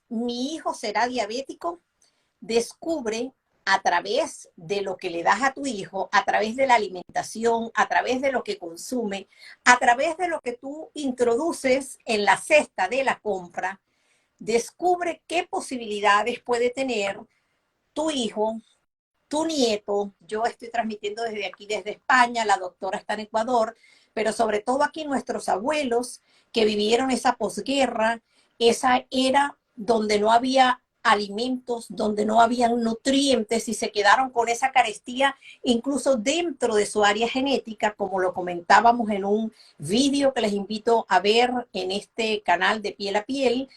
mi hijo será diabético, descubre a través de lo que le das a tu hijo, a través de la alimentación, a través de lo que consume, a través de lo que tú introduces en la cesta de la compra, descubre qué posibilidades puede tener tu hijo, tu nieto. Yo estoy transmitiendo desde aquí, desde España, la doctora está en Ecuador, pero sobre todo aquí nuestros abuelos que vivieron esa posguerra, esa era donde no había alimentos, donde no habían nutrientes y se quedaron con esa carestía incluso dentro de su área genética, como lo comentábamos en un vídeo que les invito a ver en este canal de Piel a Piel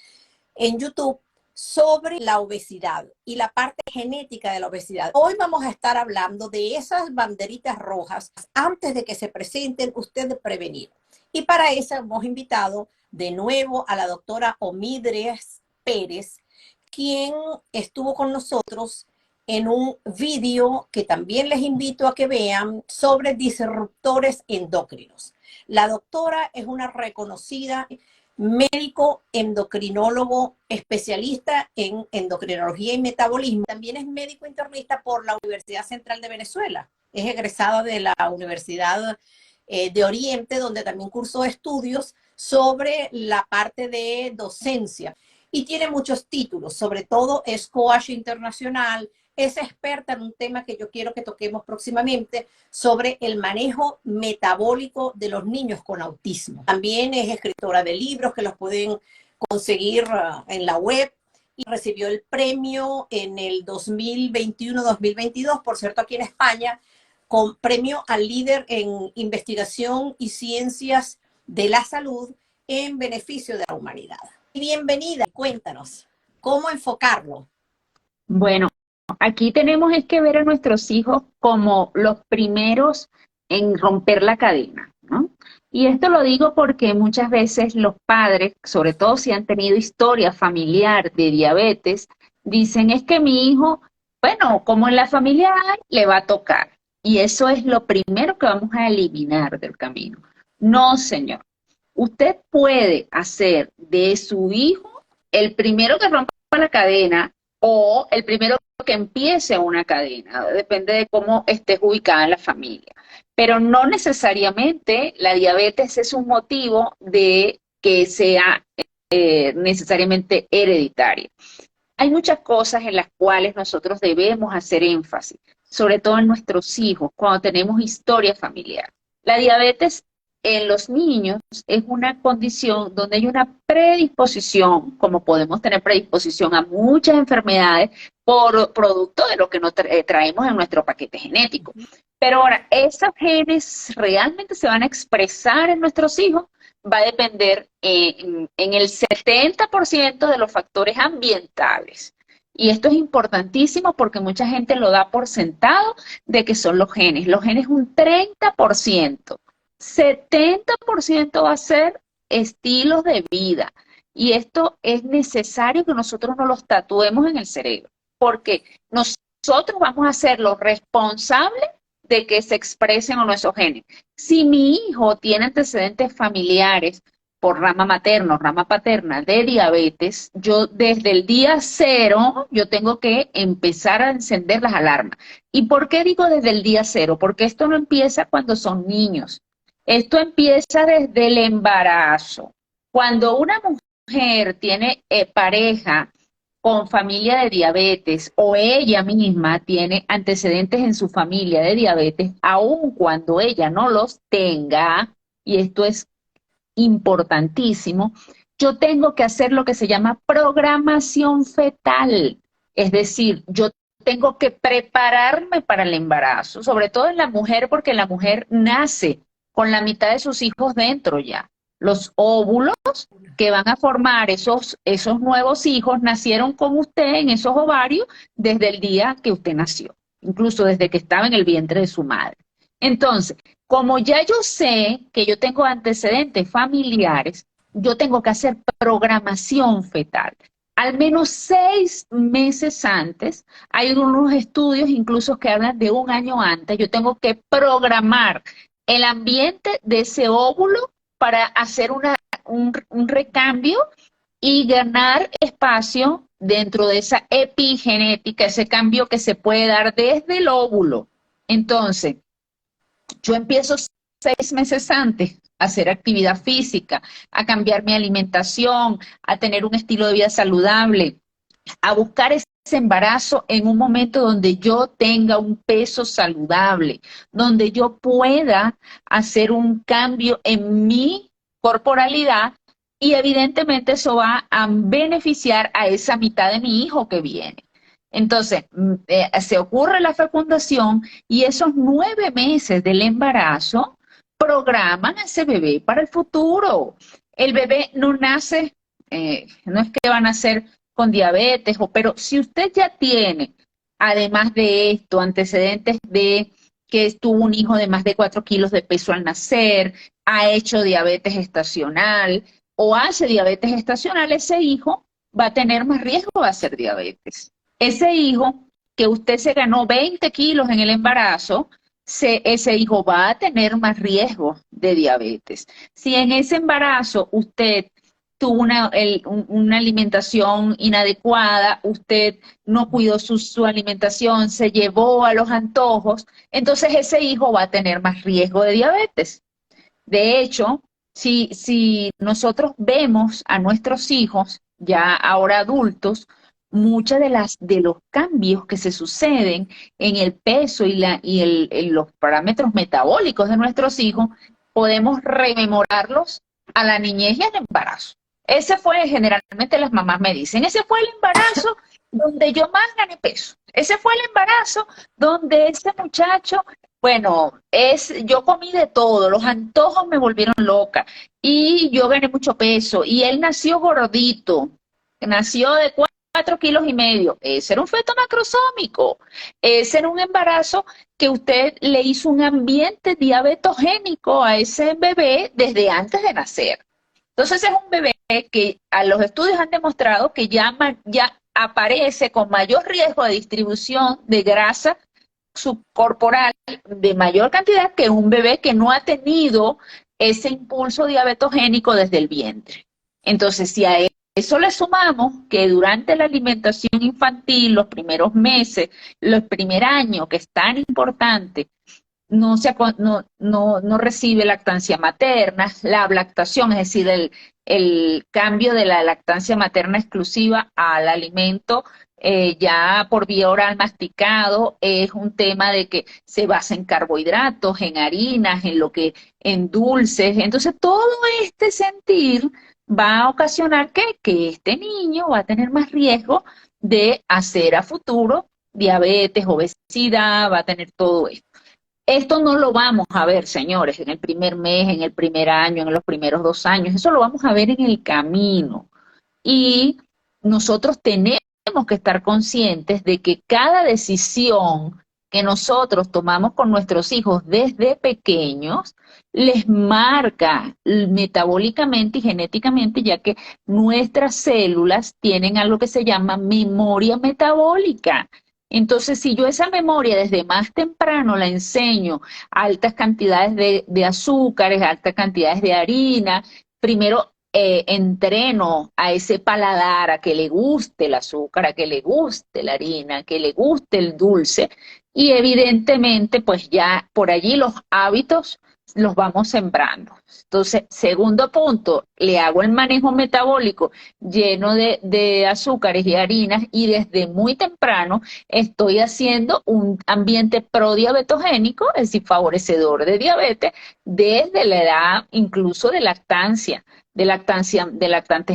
en YouTube, sobre la obesidad y la parte genética de la obesidad. Hoy vamos a estar hablando de esas banderitas rojas antes de que se presenten, usted de prevenir. Y para eso hemos invitado de nuevo a la doctora Omidres Pérez, quien estuvo con nosotros en un vídeo que también les invito a que vean sobre disruptores endocrinos. La doctora es una reconocida médico endocrinólogo especialista en endocrinología y metabolismo. También es médico internista por la Universidad Central de Venezuela. Es egresada de la Universidad de Oriente, donde también cursó estudios sobre la parte de docencia. Y tiene muchos títulos, sobre todo es coach internacional, es experta en un tema que yo quiero que toquemos próximamente sobre el manejo metabólico de los niños con autismo. También es escritora de libros que los pueden conseguir en la web y recibió el premio en el 2021-2022, por cierto, aquí en España, con premio al líder en investigación y ciencias de la salud en beneficio de la humanidad. Bienvenida, cuéntanos, ¿cómo enfocarlo? Bueno, aquí tenemos es que ver a nuestros hijos como los primeros en romper la cadena, ¿no? Y esto lo digo porque muchas veces los padres, sobre todo si han tenido historia familiar de diabetes, dicen es que mi hijo, bueno, como en la familia hay, le va a tocar. Y eso es lo primero que vamos a eliminar del camino. No, señor. Usted puede hacer de su hijo el primero que rompa la cadena o el primero que empiece una cadena, depende de cómo estés ubicada en la familia. Pero no necesariamente la diabetes es un motivo de que sea necesariamente hereditaria. Hay muchas cosas en las cuales nosotros debemos hacer énfasis, sobre todo en nuestros hijos, cuando tenemos historia familiar. La diabetes en los niños es una condición donde hay una predisposición, como podemos tener predisposición a muchas enfermedades por producto de lo que nos traemos en nuestro paquete genético. Pero ahora, ¿esos genes realmente se van a expresar en nuestros hijos? Va a depender en el 70% de los factores ambientales. Y esto es importantísimo porque mucha gente lo da por sentado de que son los genes. Los genes un 30%. 70% va a ser estilos de vida. Y esto es necesario que nosotros nos los tatuemos en el cerebro, porque nosotros vamos a ser los responsables de que se expresen o no esos genes. Si mi hijo tiene antecedentes familiares por rama materna o rama paterna de diabetes, yo desde el día cero, yo tengo que empezar a encender las alarmas. ¿Y por qué digo desde el día cero? Porque esto no empieza cuando son niños. Esto empieza desde el embarazo. Cuando una mujer tiene pareja con familia de diabetes o ella misma tiene antecedentes en su familia de diabetes, aun cuando ella no los tenga, y esto es importantísimo, yo tengo que hacer lo que se llama programación fetal. Es decir, yo tengo que prepararme para el embarazo, sobre todo en la mujer, porque la mujer nace con la mitad de sus hijos dentro ya. Los óvulos que van a formar esos nuevos hijos nacieron con usted en esos ovarios desde el día que usted nació, incluso desde que estaba en el vientre de su madre. Entonces, como ya yo sé que yo tengo antecedentes familiares, yo tengo que hacer programación fetal. Al menos 6 meses antes, hay unos estudios incluso que hablan de un año antes, yo tengo que programar el ambiente de ese óvulo para hacer un recambio y ganar espacio dentro de esa epigenética, ese cambio que se puede dar desde el óvulo. Entonces, yo empiezo 6 meses antes a hacer actividad física, a cambiar mi alimentación, a tener un estilo de vida saludable, a buscar ese embarazo en un momento donde yo tenga un peso saludable, donde yo pueda hacer un cambio en mi corporalidad y evidentemente eso va a beneficiar a esa mitad de mi hijo que viene. Entonces, se ocurre la fecundación y esos 9 meses del embarazo programan a ese bebé para el futuro. El bebé no nace, no es que van a nacer con diabetes, pero si usted ya tiene, además de esto, antecedentes de que tuvo un hijo de más de 4 kilos de peso al nacer, ha hecho diabetes estacional o hace diabetes estacional, ese hijo va a tener más riesgo de hacer diabetes. Ese hijo que usted se ganó 20 kilos en el embarazo, ese hijo va a tener más riesgo de diabetes. Si en ese embarazo usted tuvo una alimentación inadecuada, usted no cuidó su alimentación, se llevó a los antojos, entonces ese hijo va a tener más riesgo de diabetes. De hecho, si nosotros vemos a nuestros hijos, ya ahora adultos, muchas de los cambios que se suceden en el peso en los parámetros metabólicos de nuestros hijos, podemos rememorarlos a la niñez y al embarazo. Ese fue, generalmente las mamás me dicen, ese fue el embarazo donde yo más gané peso. Ese fue el embarazo donde ese muchacho, bueno, yo comí de todo, los antojos me volvieron loca y yo gané mucho peso y él nació gordito, nació de 4,5 kilos. Ese era un feto macrosómico, ese era un embarazo que usted le hizo un ambiente diabetogénico a ese bebé desde antes de nacer. Entonces es un bebé que a los estudios han demostrado que ya aparece con mayor riesgo de distribución de grasa subcorporal de mayor cantidad que un bebé que no ha tenido ese impulso diabetogénico desde el vientre. Entonces, si a eso le sumamos que durante la alimentación infantil, los primeros meses, el primer año, que es tan importante, no recibe lactancia materna, la ablactación, es decir, el cambio de la lactancia materna exclusiva al alimento ya por vía oral masticado, es un tema de que se basa en carbohidratos, en harinas, en dulces. Entonces, todo este sentir va a ocasionar que este niño va a tener más riesgo de hacer a futuro diabetes, obesidad, va a tener todo esto. Esto no lo vamos a ver, señores, en el primer mes, en el primer año, en los primeros 2 años. Eso lo vamos a ver en el camino. Y nosotros tenemos que estar conscientes de que cada decisión que nosotros tomamos con nuestros hijos desde pequeños les marca metabólicamente y genéticamente, ya que nuestras células tienen algo que se llama memoria metabólica. Entonces, si yo esa memoria desde más temprano la enseño altas cantidades de azúcares, altas cantidades de harina, primero entreno a ese paladar a que le guste el azúcar, a que le guste la harina, a que le guste el dulce, y evidentemente pues ya por allí los hábitos los vamos sembrando. Entonces, segundo punto, le hago el manejo metabólico lleno de azúcares y harinas y desde muy temprano estoy haciendo un ambiente prodiabetogénico, es decir, favorecedor de diabetes desde la edad incluso de lactantes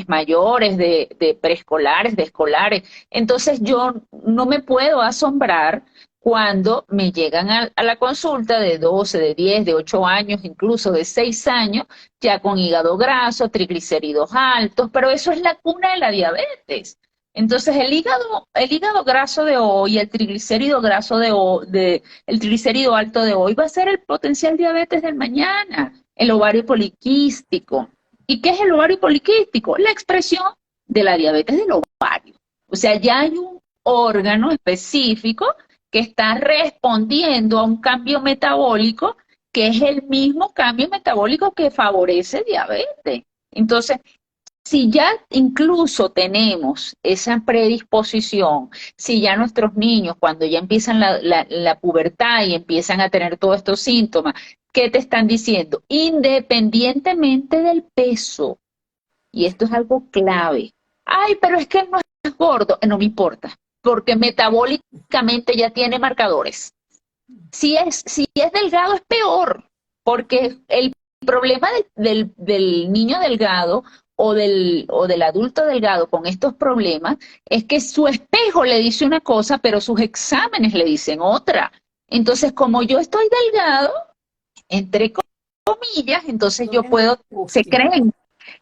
mayores, de preescolares, de escolares. Entonces yo no me puedo asombrar cuando me llegan a la consulta de 12, de 10, de 8 años, incluso de 6 años, ya con hígado graso, triglicéridos altos, pero eso es la cuna de la diabetes. Entonces el hígado graso de hoy, el triglicérido graso el triglicérido alto de hoy va a ser el potencial diabetes del mañana, el ovario poliquístico. ¿Y qué es el ovario poliquístico? La expresión de la diabetes del ovario. O sea, ya hay un órgano específico que está respondiendo a un cambio metabólico que es el mismo cambio metabólico que favorece diabetes. Entonces, si ya incluso tenemos esa predisposición, si ya nuestros niños cuando ya empiezan la pubertad y empiezan a tener todos estos síntomas, ¿qué te están diciendo? Independientemente del peso, y esto es algo clave. Ay, pero es que él no es gordo, no me importa, porque metabólicamente ya tiene marcadores. Si es delgado es peor, porque el problema del niño delgado o del adulto delgado con estos problemas es que su espejo le dice una cosa, pero sus exámenes le dicen otra. Entonces, como yo estoy delgado, entre comillas, entonces yo puedo, se creen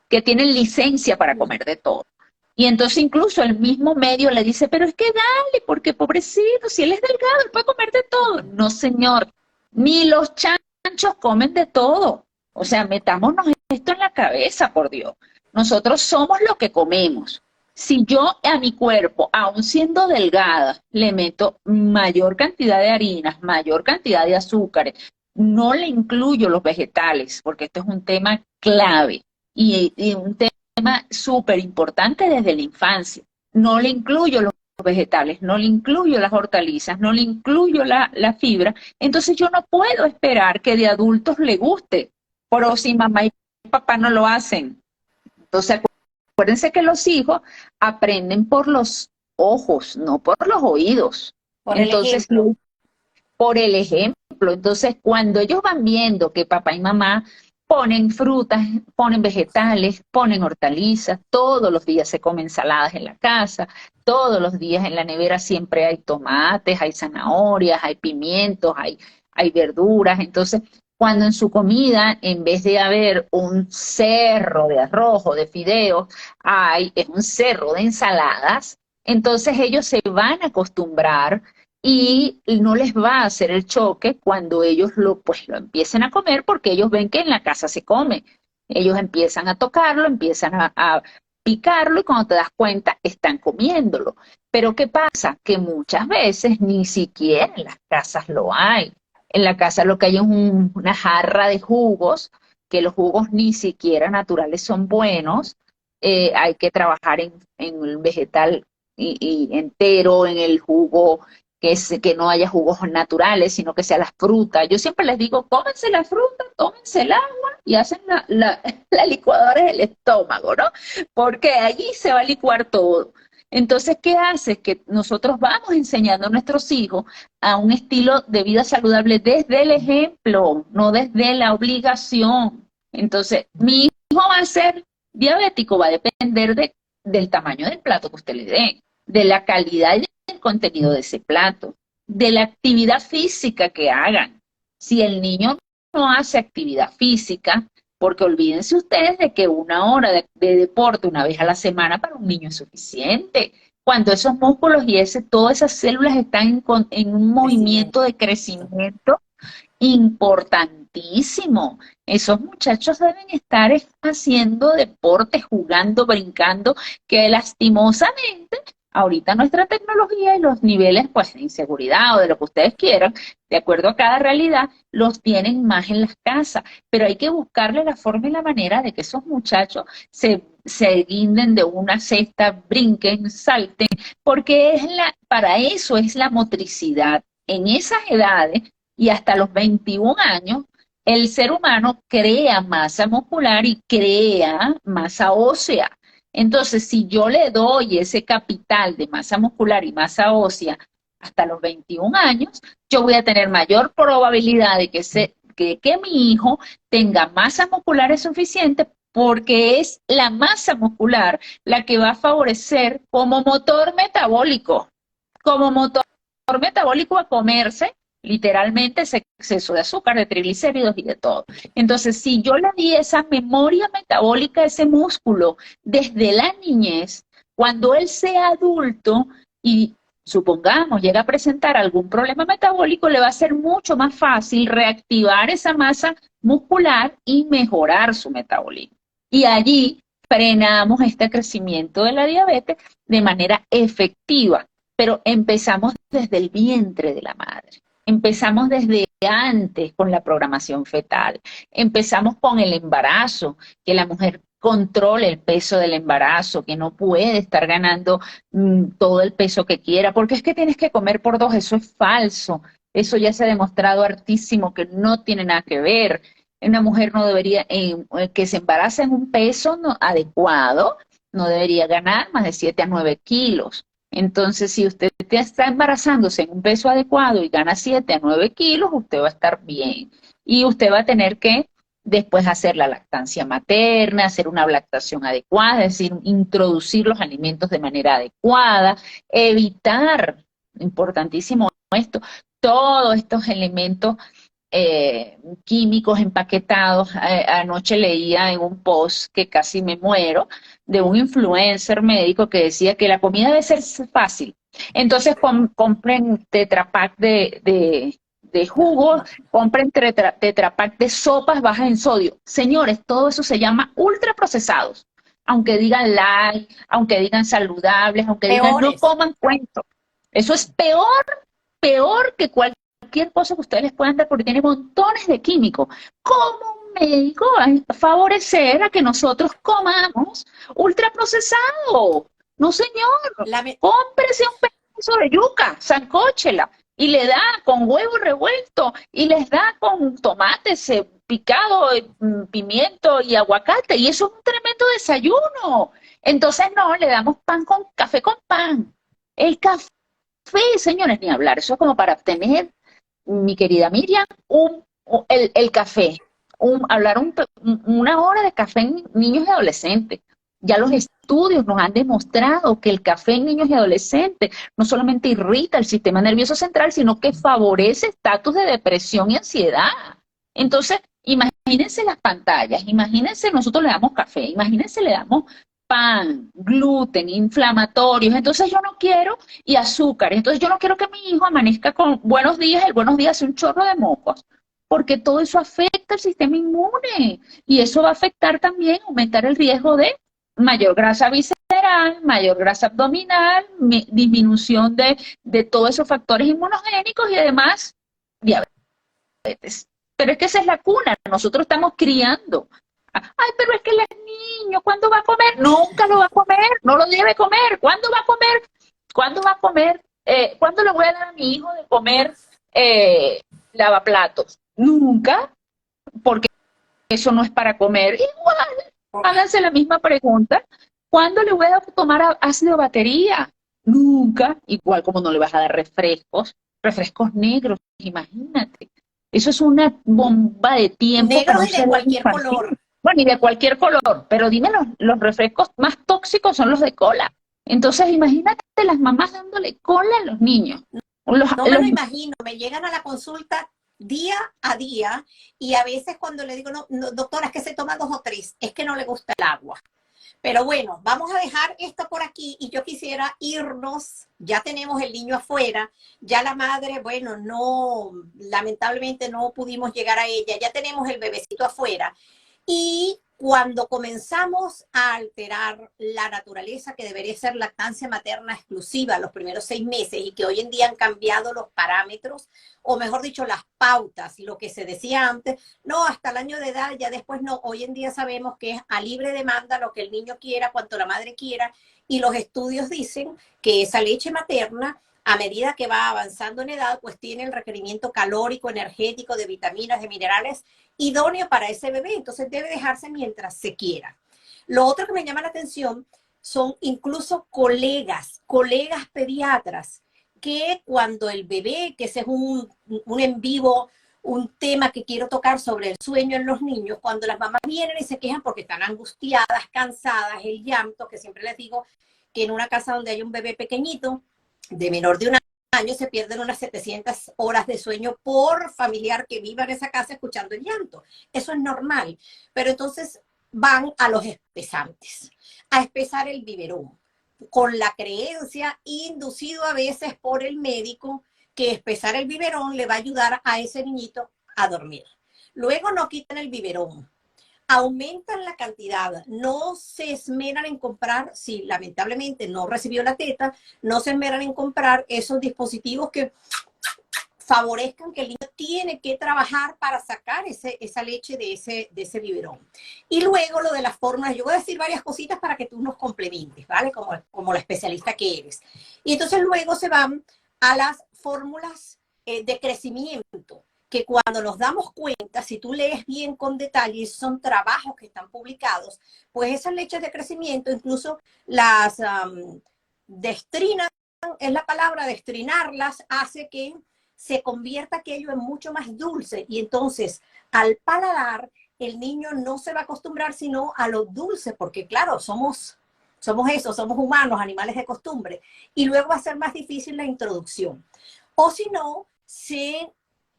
que tienen licencia para comer de todo. Y entonces incluso el mismo medio le dice, pero es que dale, porque pobrecito, si él es delgado, él puede comer de todo. No, señor, ni los chanchos comen de todo. O sea, metámonos esto en la cabeza, por Dios. Nosotros somos lo que comemos. Si yo a mi cuerpo, aun siendo delgada, le meto mayor cantidad de harinas, mayor cantidad de azúcares, no le incluyo los vegetales, porque esto es un tema clave y un tema súper importante desde la infancia. No le incluyo los vegetales, no le incluyo las hortalizas, no le incluyo la fibra, entonces yo no puedo esperar que de adultos le guste, pero si mamá y papá no lo hacen. Entonces acuérdense que los hijos aprenden por los ojos, no por los oídos. Por el Entonces, ejemplo. por el ejemplo. Entonces, cuando ellos van viendo que papá y mamá ponen frutas, ponen vegetales, ponen hortalizas, todos los días se comen ensaladas en la casa, todos los días en la nevera siempre hay tomates, hay zanahorias, hay pimientos, hay verduras. Entonces, cuando en su comida, en vez de haber un cerro de arroz o de fideos, es un cerro de ensaladas, entonces ellos se van a acostumbrar y no les va a hacer el choque cuando ellos pues lo empiecen a comer, porque ellos ven que en la casa se come. Ellos empiezan a tocarlo, empiezan a picarlo y cuando te das cuenta están comiéndolo. Pero ¿qué pasa? Que muchas veces ni siquiera en las casas lo hay. En la casa lo que hay es una jarra de jugos, que los jugos ni siquiera naturales son buenos. Hay que trabajar en el vegetal y entero, en el jugo que no haya jugos naturales, sino que sea las frutas. Yo siempre les digo, cómense la fruta, tómense el agua y hacen la licuadora del estómago, ¿no? Porque allí se va a licuar todo. Entonces, ¿qué hace? Que nosotros vamos enseñando a nuestros hijos a un estilo de vida saludable desde el ejemplo, no desde la obligación. Entonces, mi hijo va a ser diabético, va a depender del tamaño del plato que usted le dé, de la calidad y del contenido de ese plato, de la actividad física que hagan. Si el niño no hace actividad física, porque olvídense ustedes de que 1 hora de deporte una vez a la semana para un niño es suficiente. Cuando esos músculos y todas esas células están en un movimiento de crecimiento importantísimo. Esos muchachos deben estar haciendo deporte, jugando, brincando, que lastimosamente ahorita nuestra tecnología y los niveles pues de inseguridad o de lo que ustedes quieran, de acuerdo a cada realidad, los tienen más en las casas, pero hay que buscarle la forma y la manera de que esos muchachos se guinden de una cesta, brinquen, salten, porque para eso es la motricidad. En esas edades y hasta los 21 años, el ser humano crea masa muscular y crea masa ósea. Entonces, si yo le doy ese capital de masa muscular y masa ósea hasta los 21 años, yo voy a tener mayor probabilidad de que mi hijo tenga masa muscular suficiente, porque es la masa muscular la que va a favorecer como motor metabólico a comerse literalmente ese exceso de azúcar, de triglicéridos y de todo. Entonces, si yo le di esa memoria metabólica a ese músculo desde la niñez, cuando él sea adulto y supongamos llega a presentar algún problema metabólico, le va a ser mucho más fácil reactivar esa masa muscular y mejorar su metabolismo. Y allí frenamos este crecimiento de la diabetes de manera efectiva, pero empezamos desde el vientre de la madre. Empezamos desde antes con la programación fetal, empezamos con el embarazo, que la mujer controle el peso del embarazo, que no puede estar ganando todo el peso que quiera, porque es que tienes que comer por dos, eso es falso. Eso ya se ha demostrado hartísimo que no tiene nada que ver. Una mujer no debería, que se embaraza en un peso adecuado, no debería ganar más de 7 a 9 kilos. Entonces, si usted está embarazándose en un peso adecuado y gana 7 a 9 kilos, usted va a estar bien. Y usted va a tener que después hacer la lactancia materna, hacer una lactación adecuada, es decir, introducir los alimentos de manera adecuada, evitar, importantísimo esto, todos estos elementos químicos empaquetados. Anoche leía en un post que casi me muero de un influencer médico que decía que la comida debe ser fácil. Entonces compren Tetra Pak de jugos, compren Tetra Pak de sopas bajas en sodio. Señores, todo eso se llama ultraprocesados. Aunque digan light, aunque digan saludables, aunque digan no Peores. coman cuento. Eso es peor que cualquier cosa que ustedes les puedan dar porque tiene montones de químicos. ¿Cómo un médico va a favorecer a que nosotros comamos ultraprocesado? No, señor. La, me- Cómprese un pedazo de yuca, sancóchela, y le da con huevo revuelto, y les da con tomates picado, pimiento y aguacate, y eso es un tremendo desayuno. Entonces no, le damos pan con café con pan. El café, señores, ni hablar, eso es como para obtener, mi querida Miriam, el café, una hora de café en niños y adolescentes. Ya los estudios nos han demostrado que el café en niños y adolescentes no solamente irrita el sistema nervioso central, sino que favorece estatus de depresión y ansiedad. Entonces, imagínense las pantallas, imagínense, nosotros le damos café, imagínense, le damos pan, gluten, inflamatorios, entonces yo no quiero, y azúcar, entonces yo no quiero que mi hijo amanezca con buenos días, el buenos días es un chorro de mocos, porque todo eso afecta el sistema inmune, y eso va a afectar también, aumentar el riesgo de mayor grasa visceral, mayor grasa abdominal, disminución de todos esos factores inmunogénicos y además diabetes. Pero es que esa es la cuna, nosotros estamos criando. Ay, pero es que él es niño, ¿cuándo va a comer? Nunca lo va a comer, no lo debe comer. ¿Cuándo va a comer? ¿Cuándo va a comer? ¿Cuándo le voy a dar a mi hijo de comer lavaplatos? Nunca, porque eso no es para comer. Igual, háganse la misma pregunta. ¿Cuándo le voy a tomar ácido batería? Nunca. Igual como no le vas a dar refrescos negros, imagínate. Eso es una bomba de tiempo para Negros un y de cerebro cualquier infantil. color. Bueno, y de cualquier color, pero dime, los refrescos más tóxicos son los de cola. Entonces, imagínate las mamás dándole cola a los niños. No me lo imagino, me llegan a la consulta día a día y a veces cuando le digo, no, no, doctora, es que se toma 2 o 3, es que no le gusta el agua. Pero bueno, vamos a dejar esto por aquí y yo quisiera irnos, ya tenemos el niño afuera, ya la madre, bueno, no, lamentablemente no pudimos llegar a ella, ya tenemos el bebecito afuera. Y cuando comenzamos a alterar la naturaleza que debería ser lactancia materna exclusiva los primeros 6 meses y que hoy en día han cambiado los parámetros, o mejor dicho, las pautas, lo que se decía antes, no, hasta el año de edad, ya después no, hoy en día sabemos que es a libre demanda lo que el niño quiera, cuanto la madre quiera, y los estudios dicen que esa leche materna a medida que va avanzando en edad, pues tiene el requerimiento calórico, energético, de vitaminas, de minerales idóneo para ese bebé, entonces debe dejarse mientras se quiera. Lo otro que me llama la atención son incluso colegas pediatras, que cuando el bebé, que ese es un en vivo, un tema que quiero tocar sobre el sueño en los niños, cuando las mamás vienen y se quejan porque están angustiadas, cansadas, el llanto, que siempre les digo que en una casa donde hay un bebé pequeñito, de menor de un año, se pierden unas 700 horas de sueño por familiar que viva en esa casa escuchando el llanto. Eso es normal. Pero entonces van a los espesantes, a espesar el biberón, con la creencia, inducido a veces por el médico, que espesar el biberón le va a ayudar a ese niñito a dormir. Luego no quitan el biberón, aumentan la cantidad, no se esmeran en comprar, si lamentablemente no recibió la teta, no se esmeran en comprar esos dispositivos que favorezcan que el niño tiene que trabajar para sacar esa leche de ese biberón. Y luego lo de las fórmulas, yo voy a decir varias cositas para que tú nos complementes, ¿vale? Como la especialista que eres. Y entonces luego se van a las fórmulas de crecimiento, que cuando nos damos cuenta, si tú lees bien con detalle, son trabajos que están publicados, pues esas leches de crecimiento, incluso las destrinan, es la palabra, destrinarlas, hace que se convierta aquello en mucho más dulce. Y entonces, al paladar, el niño no se va a acostumbrar sino a lo dulce, porque claro, somos eso, somos humanos, animales de costumbre. Y luego va a ser más difícil la introducción. O si no, se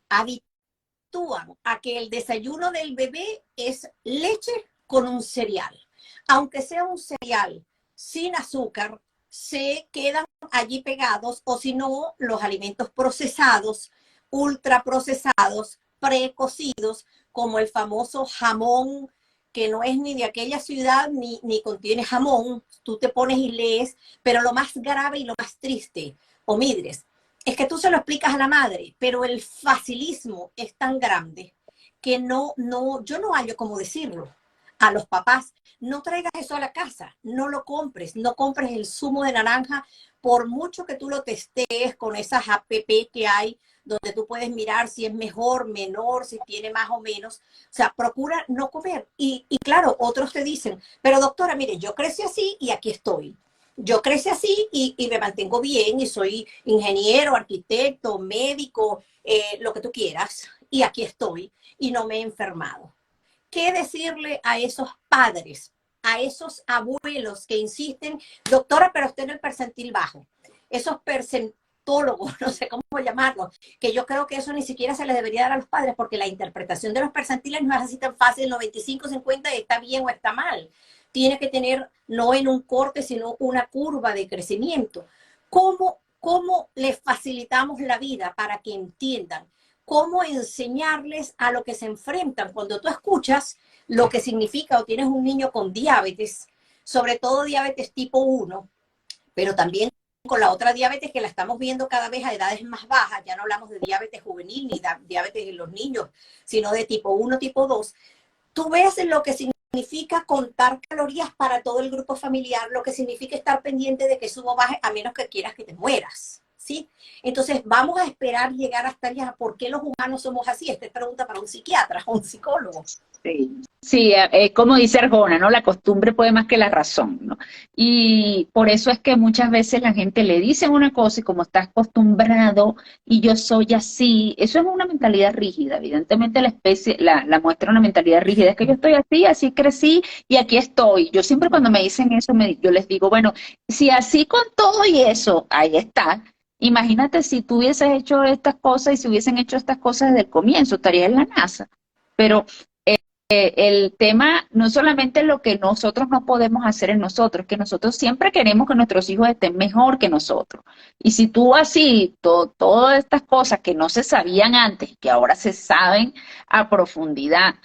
habitúan a que el desayuno del bebé es leche con un cereal. Aunque sea un cereal sin azúcar, se quedan allí pegados, o si no, los alimentos procesados, ultraprocesados, precocidos, como el famoso jamón, que no es ni de aquella ciudad ni contiene jamón. Tú te pones y lees, pero lo más grave y lo más triste, Omidres, es que tú se lo explicas a la madre, pero el facilismo es tan grande que yo no hallo cómo decirlo a los papás. No traigas eso a la casa, no lo compres, no compres el zumo de naranja, por mucho que tú lo testees con esas app que hay, donde tú puedes mirar si es mejor, menor, si tiene más o menos. O sea, procura no comer. Y claro, otros te dicen, pero doctora, mire, yo crecí así y aquí estoy. Yo crecí así y me mantengo bien y soy ingeniero, arquitecto, médico, lo que tú quieras, y aquí estoy y no me he enfermado. ¿Qué decirle a esos padres, a esos abuelos que insisten, doctora, pero usted en el percentil bajo? Esos percentólogos, no sé cómo llamarlos, que yo creo que eso ni siquiera se les debería dar a los padres, porque la interpretación de los percentiles no es así tan fácil, 95, 50, está bien o está mal. Tiene que tener, no en un corte, sino una curva de crecimiento. ¿Cómo les facilitamos la vida para que entiendan? ¿Cómo enseñarles a lo que se enfrentan? Cuando tú escuchas lo que significa o tienes un niño con diabetes, sobre todo diabetes tipo 1, pero también con la otra diabetes que la estamos viendo cada vez a edades más bajas, ya no hablamos de diabetes juvenil ni diabetes en los niños, sino de tipo 1, tipo 2, tú ves lo que significa contar calorías para todo el grupo familiar, lo que significa estar pendiente de que subo o baje, a menos que quieras que te mueras. ¿Sí? Entonces, vamos a esperar llegar hasta allá. ¿Por qué los humanos somos así? Esta es pregunta para un psiquiatra o un psicólogo. Sí, como dice Arjona, ¿no? La costumbre puede más que la razón, ¿no? Y por eso es que muchas veces la gente le dice una cosa y como está acostumbrado y yo soy así, eso es una mentalidad rígida. Evidentemente la especie la muestra una mentalidad rígida, es que yo estoy así, así crecí y aquí estoy. Yo siempre cuando me dicen eso, yo les digo, bueno, si así con todo y eso, ahí está. Imagínate si tú hubieses hecho estas cosas y si hubiesen hecho estas cosas desde el comienzo, estarías en la NASA. Pero el tema no solamente lo que nosotros no podemos hacer en nosotros, que nosotros siempre queremos que nuestros hijos estén mejor que nosotros. Y si tú así, todas estas cosas que no se sabían antes, que ahora se saben a profundidad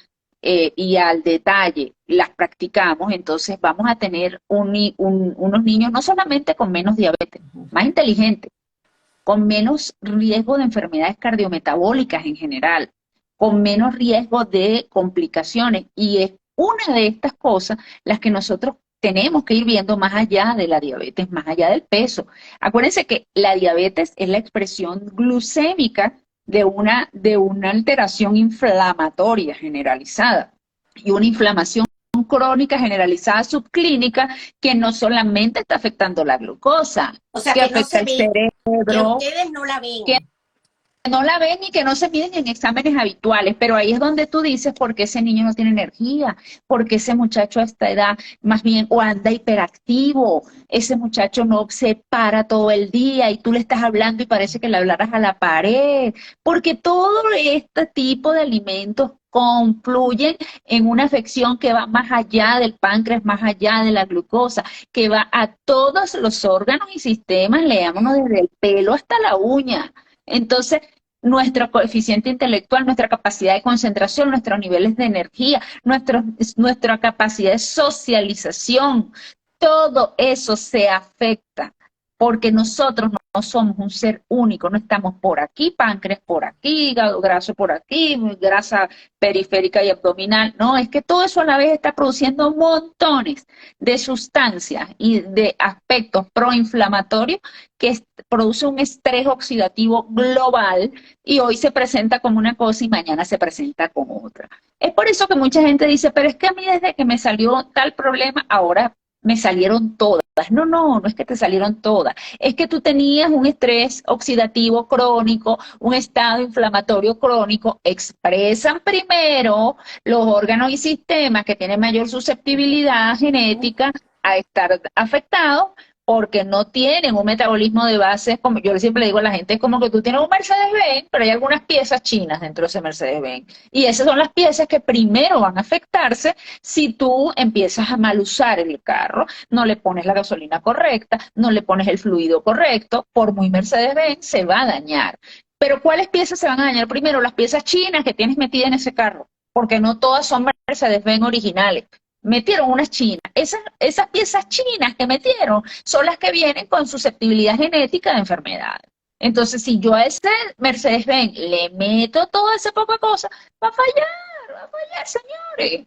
y al detalle, las practicamos, entonces vamos a tener unos niños no solamente con menos diabetes, más inteligentes, con menos riesgo de enfermedades cardiometabólicas en general, con menos riesgo de complicaciones. Y es una de estas cosas las que nosotros tenemos que ir viendo más allá de la diabetes, más allá del peso. Acuérdense que la diabetes es la expresión glucémica de una alteración inflamatoria generalizada y una inflamación crónica generalizada subclínica que no solamente está afectando la glucosa, o sea, que no afecta el cerebro, que ustedes no la ven. Que no la ven y que no se miden en exámenes habituales, pero ahí es donde tú dices por qué ese niño no tiene energía, por qué ese muchacho a esta edad más bien o anda hiperactivo, ese muchacho no se para todo el día y tú le estás hablando y parece que le hablaras a la pared, porque todo este tipo de alimentos confluyen en una afección que va más allá del páncreas, más allá de la glucosa, que va a todos los órganos y sistemas, leámonos desde el pelo hasta la uña. Entonces, nuestro coeficiente intelectual, nuestra capacidad de concentración, nuestros niveles de energía, nuestra capacidad de socialización, todo eso se afecta porque nosotros no somos un ser único, no estamos por aquí, páncreas por aquí, hígado graso por aquí, grasa periférica y abdominal. No, es que todo eso a la vez está produciendo montones de sustancias y de aspectos proinflamatorios que produce un estrés oxidativo global y hoy se presenta como una cosa y mañana se presenta como otra. Es por eso que mucha gente dice, pero es que a mí desde que me salió tal problema, ahora me salieron todas. No es que te salieron todas. Es que tú tenías un estrés oxidativo crónico, un estado inflamatorio crónico. Expresan primero los órganos y sistemas que tienen mayor susceptibilidad genética a estar afectados porque no tienen un metabolismo de base, como yo siempre le digo a la gente, es como que tú tienes un Mercedes-Benz, pero hay algunas piezas chinas dentro de ese Mercedes-Benz. Y esas son las piezas que primero van a afectarse si tú empiezas a mal usar el carro, no le pones la gasolina correcta, no le pones el fluido correcto, por muy Mercedes-Benz se va a dañar. Pero ¿cuáles piezas se van a dañar? Primero, las piezas chinas que tienes metidas en ese carro, porque no todas son Mercedes-Benz originales. Metieron unas chinas. Esas piezas chinas que metieron son las que vienen con susceptibilidad genética de enfermedades. Entonces, si yo a ese Mercedes-Benz le meto toda esa poca cosa, va a fallar, señores.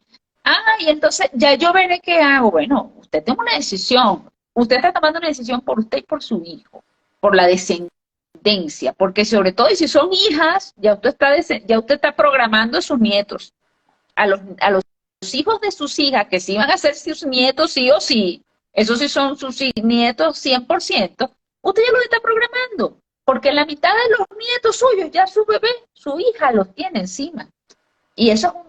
Y entonces ya yo veré qué hago. Bueno, usted tiene una decisión. Usted está tomando una decisión por usted y por su hijo, por la descendencia, porque sobre todo, y si son hijas, ya usted está programando a sus nietos, a los hijos de sus hijas, que sí van a ser sus nietos sí o sí, esos sí son sus nietos 100%, usted ya los está programando, porque la mitad de los nietos suyos, ya su bebé, su hija los tiene encima. Y eso es un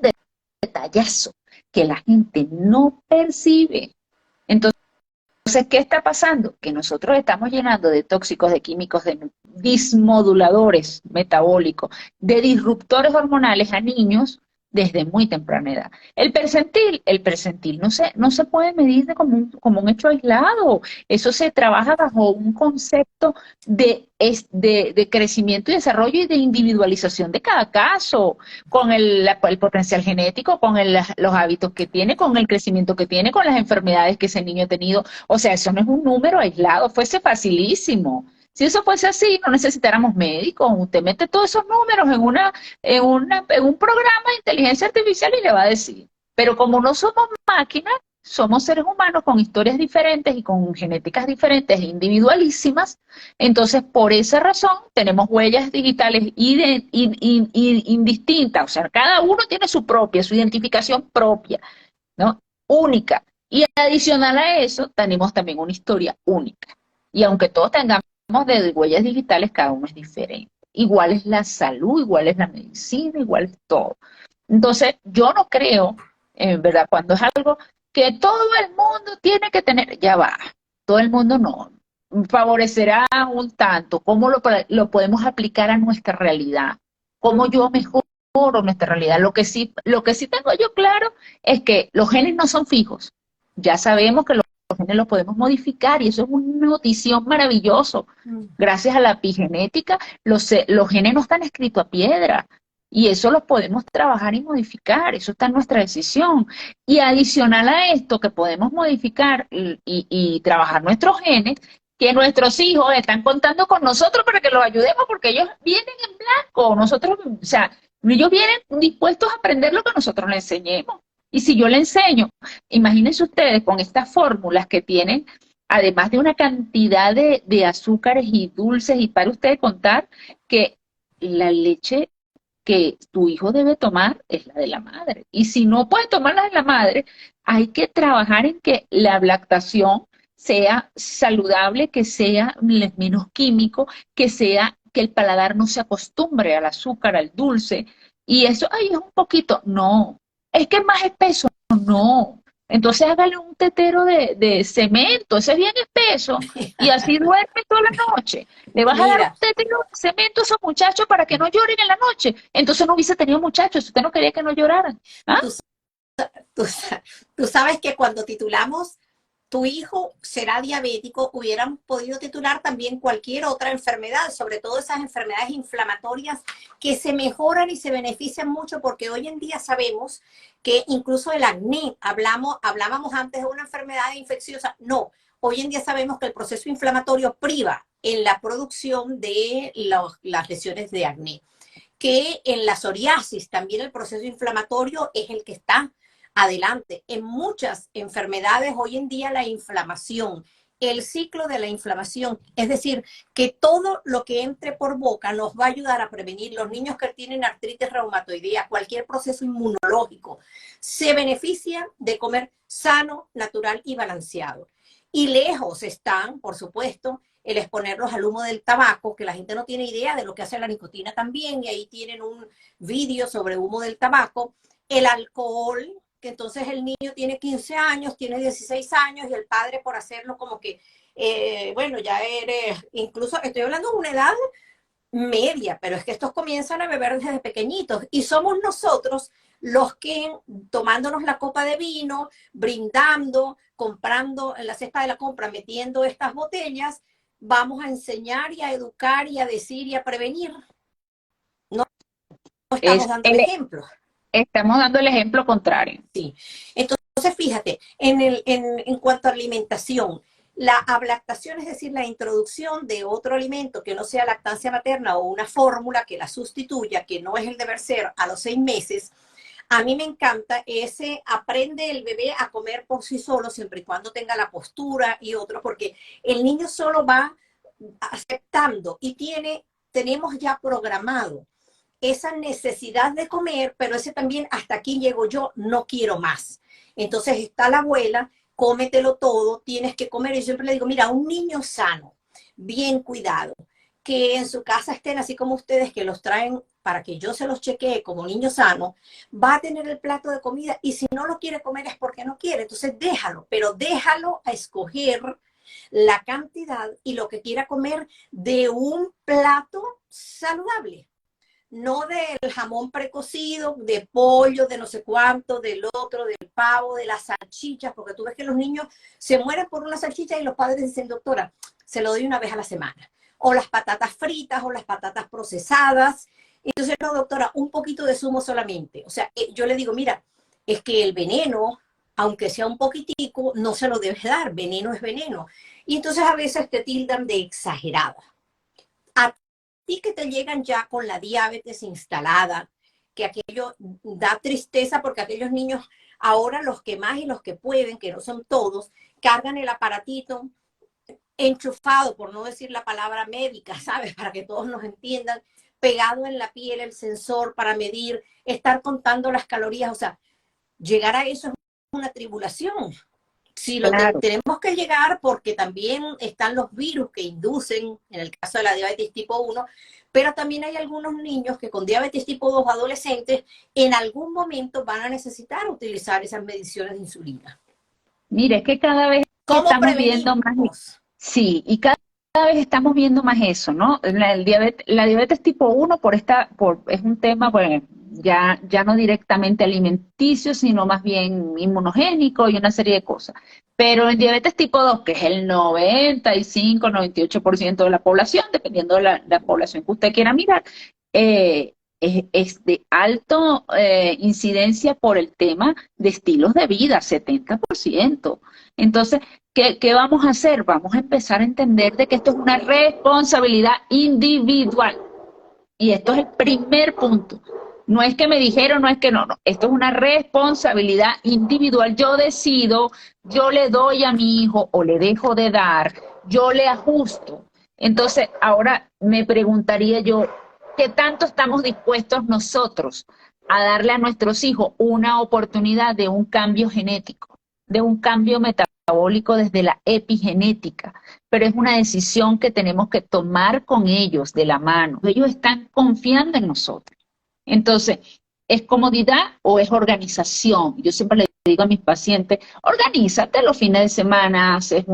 detallazo que la gente no percibe. Entonces, ¿qué está pasando? Que nosotros estamos llenando de tóxicos, de químicos, de dismoduladores metabólicos, de disruptores hormonales a niños desde muy temprana edad. El percentil no se puede medir como un hecho aislado. Eso se trabaja bajo un concepto de crecimiento y desarrollo y de individualización de cada caso, con el potencial genético, con los hábitos que tiene, con el crecimiento que tiene, con las enfermedades que ese niño ha tenido. O sea, eso no es un número aislado, fuese facilísimo. Si eso fuese así, no necesitáramos médicos. Usted mete todos esos números en un programa de inteligencia artificial y le va a decir. Pero como no somos máquinas, somos seres humanos con historias diferentes y con genéticas diferentes e individualísimas. Entonces, por esa razón, tenemos huellas digitales indistintas. O sea, cada uno tiene su identificación propia, ¿no? Única. Y adicional a eso, tenemos también una historia única. Y aunque todos tengamos de huellas digitales, cada uno es diferente. Igual es la salud, igual es la medicina, igual es todo. Entonces, yo no creo, en verdad, cuando es algo que todo el mundo tiene que tener, ya va, todo el mundo no, favorecerá un tanto, cómo lo podemos aplicar a nuestra realidad, cómo yo mejoro nuestra realidad. Lo que sí tengo yo claro es que los genes no son fijos, ya sabemos que los genes los podemos modificar y eso es una notición maravilloso. Gracias a la epigenética, los genes no están escritos a piedra. Y eso lo podemos trabajar y modificar, eso está en nuestra decisión. Y adicional a esto, que podemos modificar y trabajar nuestros genes, que nuestros hijos están contando con nosotros para que los ayudemos, porque ellos vienen en blanco, o sea, ellos vienen dispuestos a aprender lo que nosotros les enseñemos. Y si yo le enseño, imagínense ustedes con estas fórmulas que tienen, además de una cantidad de azúcares y dulces, y para usted contar que la leche que tu hijo debe tomar es la de la madre. Y si no puede tomar la de la madre, hay que trabajar en que la lactación sea saludable, que sea menos químico, que el paladar no se acostumbre al azúcar, al dulce. Y eso, es un poquito. No, es que es más espeso. No. Entonces hágale un tetero de cemento, ese es bien espeso, y así duerme toda la noche. Le vas a dar un tetero de cemento a esos muchachos para que no lloren en la noche. Entonces no hubiese tenido muchachos, usted no quería que no lloraran. ¿Ah? Tú sabes que cuando titulamos tu hijo será diabético, hubieran podido titular también cualquier otra enfermedad, sobre todo esas enfermedades inflamatorias que se mejoran y se benefician mucho, porque hoy en día sabemos que incluso el acné, hablábamos antes de una enfermedad infecciosa, no, hoy en día sabemos que el proceso inflamatorio priva en la producción de las lesiones de acné, que en la psoriasis también el proceso inflamatorio es el que está adelante. En muchas enfermedades hoy en día la inflamación, el ciclo de la inflamación, es decir, que todo lo que entre por boca nos va a ayudar a prevenir. Los niños que tienen artritis reumatoidea, cualquier proceso inmunológico, se benefician de comer sano, natural y balanceado. Y lejos están, por supuesto, el exponerlos al humo del tabaco, que la gente no tiene idea de lo que hace la nicotina también, y ahí tienen un vídeo sobre humo del tabaco, el alcohol, que entonces el niño tiene 15 años, tiene 16 años, y el padre por hacerlo como que, bueno, ya eres, incluso estoy hablando de una edad media, pero es que estos comienzan a beber desde pequeñitos, y somos nosotros los que, tomándonos la copa de vino, brindando, comprando en la cesta de la compra, metiendo estas botellas, vamos a enseñar y a educar y a decir y a prevenir. No estamos dando el ejemplo. Estamos dando el ejemplo contrario. Sí. Entonces, fíjate, en cuanto a alimentación, la ablactación, es decir, la introducción de otro alimento que no sea lactancia materna o una fórmula que la sustituya, que no es el deber ser a los 6 meses, a mí me encanta ese aprende el bebé a comer por sí solo, siempre y cuando tenga la postura y otro, porque el niño solo va aceptando y tenemos ya programado esa necesidad de comer, pero ese también hasta aquí llego yo, no quiero más. Entonces está la abuela, cómetelo todo, tienes que comer. Y yo siempre le digo, mira, un niño sano, bien cuidado, que en su casa estén así como ustedes, que los traen para que yo se los chequee como niño sano, va a tener el plato de comida y si no lo quiere comer es porque no quiere. Entonces déjalo, pero déjalo a escoger la cantidad y lo que quiera comer de un plato saludable. No del jamón precocido, de pollo, de no sé cuánto, del otro, del pavo, de las salchichas, porque tú ves que los niños se mueren por una salchicha y los padres dicen, doctora, se lo doy una vez a la semana. O las patatas fritas o las patatas procesadas. Entonces, no, doctora, un poquito de zumo solamente. O sea, yo le digo, mira, es que el veneno, aunque sea un poquitico, no se lo debes dar. Veneno es veneno. Y entonces a veces te tildan de exagerada. A ti que te llegan ya con la diabetes instalada, que aquello da tristeza porque aquellos niños, ahora los que más y los que pueden, que no son todos, cargan el aparatito enchufado, por no decir la palabra médica, ¿sabes? Para que todos nos entiendan, pegado en la piel el sensor para medir, estar contando las calorías, o sea, llegar a eso es una tribulación. Sí, Claro. tenemos que llegar porque también están los virus que inducen, en el caso de la diabetes tipo 1, pero también hay algunos niños que con diabetes tipo 2 adolescentes en algún momento van a necesitar utilizar esas mediciones de insulina. Mire, es que cada vez ¿Cómo estamos viendo más, prevenimos? sí, y cada vez estamos viendo más eso, ¿no? La diabetes tipo 1 es un tema, bueno, ya no directamente alimenticio, sino más bien inmunogénico y una serie de cosas. Pero en diabetes tipo 2, que es el 95-98% de la población, dependiendo de la población que usted quiera mirar, es de alto incidencia por el tema de estilos de vida, 70%. Entonces, ¿qué vamos a hacer? Vamos a empezar a entender de que esto es una responsabilidad individual. Y esto es el primer punto. No es que me dijeron, no es que no. Esto es una responsabilidad individual. Yo decido, yo le doy a mi hijo o le dejo de dar, yo le ajusto. Entonces, ahora me preguntaría yo, ¿qué tanto estamos dispuestos nosotros a darle a nuestros hijos una oportunidad de un cambio genético, de un cambio metabólico desde la epigenética? Pero es una decisión que tenemos que tomar con ellos de la mano. Ellos están confiando en nosotros. Entonces, ¿es comodidad o es organización? Yo siempre le digo a mis pacientes, organízate los fines de semana, haces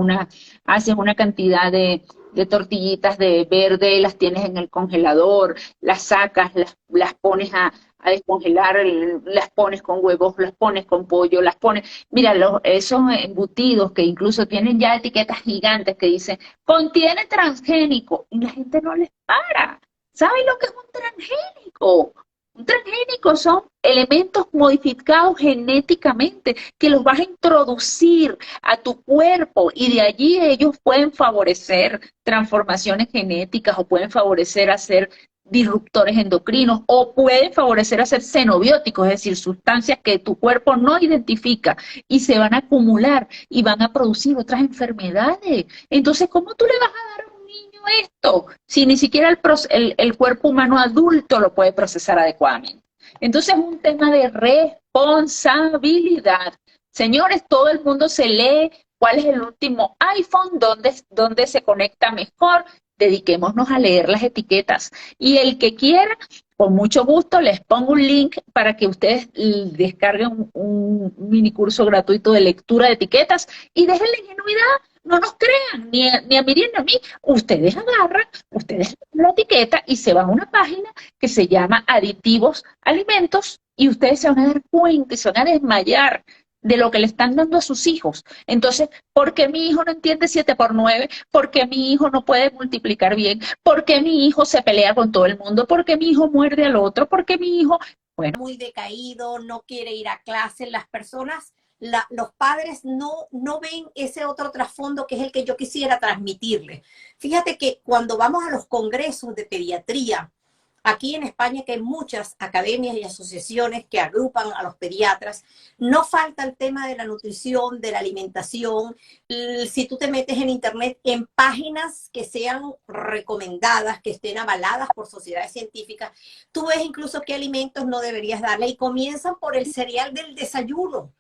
una cantidad de tortillitas de verde, las tienes en el congelador, las sacas, las pones a descongelar, las pones con huevos, las pones con pollo, las pones... Mira, esos embutidos que incluso tienen ya etiquetas gigantes que dicen, contiene transgénico, y la gente no les para. ¿Saben lo que es un transgénico? Un transgénico son elementos modificados genéticamente que los vas a introducir a tu cuerpo y de allí ellos pueden favorecer transformaciones genéticas o pueden favorecer hacer disruptores endocrinos o pueden favorecer hacer xenobióticos, es decir, sustancias que tu cuerpo no identifica y se van a acumular y van a producir otras enfermedades. Entonces, ¿cómo tú le vas a dar a un niño esto si ni siquiera el cuerpo humano adulto lo puede procesar adecuadamente? Entonces es un tema de responsabilidad. Señores, todo el mundo se lee cuál es el último iPhone, dónde se conecta mejor. Dediquémonos a leer las etiquetas. Y el que quiera, con mucho gusto, les pongo un link para que ustedes descarguen un mini curso gratuito de lectura de etiquetas y dejen la ingenuidad. No nos crean, ni a Miriam ni a mí. Ustedes agarran, ustedes leen la etiqueta y se van a una página que se llama Aditivos Alimentos y ustedes se van a dar cuenta y se van a desmayar de lo que le están dando a sus hijos. Entonces, ¿por qué mi hijo no entiende 7 por 9? ¿Por qué mi hijo no puede multiplicar bien? ¿Por qué mi hijo se pelea con todo el mundo? ¿Por qué mi hijo muerde al otro? ¿Por qué mi hijo, bueno, muy decaído, no quiere ir a clase? Las personas, los padres no ven ese otro trasfondo que es el que yo quisiera transmitirles. Fíjate que cuando vamos a los congresos de pediatría, aquí en España, que hay muchas academias y asociaciones que agrupan a los pediatras, no falta el tema de la nutrición, de la alimentación. Si tú te metes en internet, en páginas que sean recomendadas, que estén avaladas por sociedades científicas, tú ves incluso qué alimentos no deberías darle y comienzan por el cereal del desayuno.